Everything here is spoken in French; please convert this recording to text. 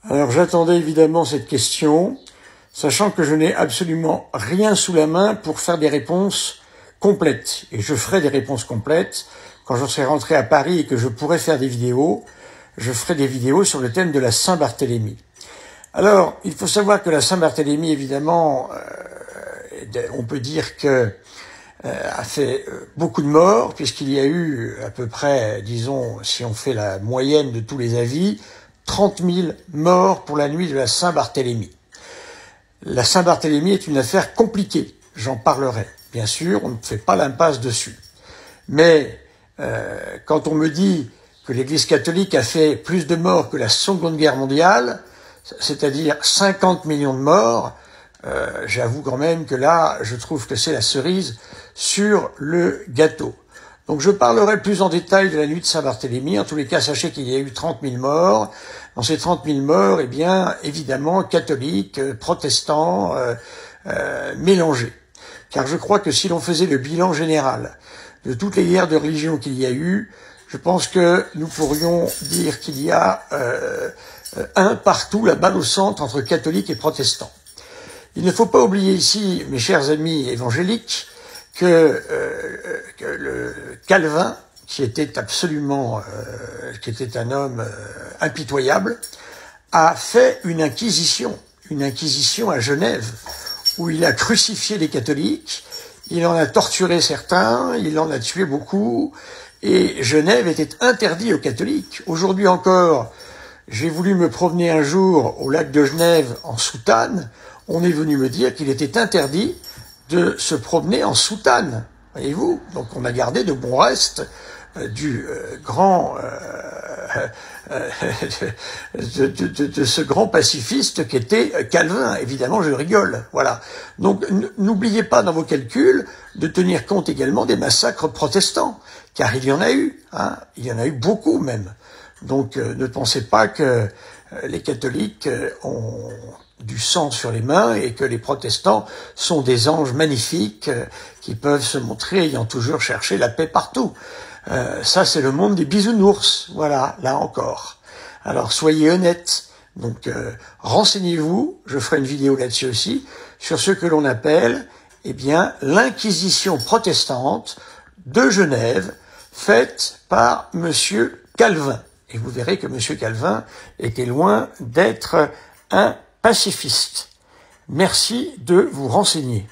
Alors j'attendais évidemment cette question, sachant que je n'ai absolument rien sous la main pour faire des réponses complètes. Et je ferai des réponses complètes quand je serai rentré à Paris et que je pourrai faire des vidéos. Je ferai des vidéos sur le thème de la Saint-Barthélemy. Alors, il faut savoir que la Saint-Barthélemy, évidemment, on peut dire que a fait beaucoup de morts, puisqu'il y a eu à peu près, disons, si on fait la moyenne de tous les avis, 30 000 morts pour la nuit de la Saint-Barthélemy. La Saint-Barthélemy est une affaire compliquée, j'en parlerai. Bien sûr, on ne fait pas l'impasse dessus. Mais quand on me dit que l'Église catholique a fait plus de morts que la Seconde Guerre mondiale, c'est-à-dire 50 millions de morts, j'avoue quand même que là, je trouve que c'est la cerise sur le gâteau. Donc je parlerai plus en détail de la nuit de Saint-Barthélemy. En tous les cas, sachez qu'il y a eu 30 000 morts. Dans ces 30 000 morts, eh bien, évidemment, catholiques, protestants, mélangés. Car je crois que si l'on faisait le bilan général de toutes les guerres de religion qu'il y a eu, je pense que nous pourrions dire qu'il y a un partout, la balle au centre entre catholiques et protestants. Il ne faut pas oublier ici, mes chers amis évangéliques, que le Calvin, qui était absolument, qui était un homme impitoyable, a fait une inquisition à Genève, où il a crucifié les catholiques, il en a torturé certains, il en a tué beaucoup, et Genève était interdit aux catholiques. Aujourd'hui encore, j'ai voulu me promener un jour au lac de Genève en soutane, on est venu me dire qu'il était interdit de se promener en soutane, voyez-vous. Donc on a gardé de bons restes du grand de ce grand pacifiste qu'était Calvin. Évidemment, je rigole. Voilà. Donc n'oubliez pas dans vos calculs de tenir compte également des massacres protestants, car il y en a eu, hein, il y en a eu beaucoup même. Donc ne pensez pas que les catholiques ont du sang sur les mains et que les protestants sont des anges magnifiques qui peuvent se montrer ayant toujours cherché la paix partout. Ça, c'est le monde des bisounours. Voilà, là encore. Alors, soyez honnêtes. Donc, renseignez-vous. Je ferai une vidéo là-dessus aussi sur ce que l'on appelle, eh bien, l'inquisition protestante de Genève faite par Monsieur Calvin. Et vous verrez que Monsieur Calvin était loin d'être un pacifiste. Merci de vous renseigner.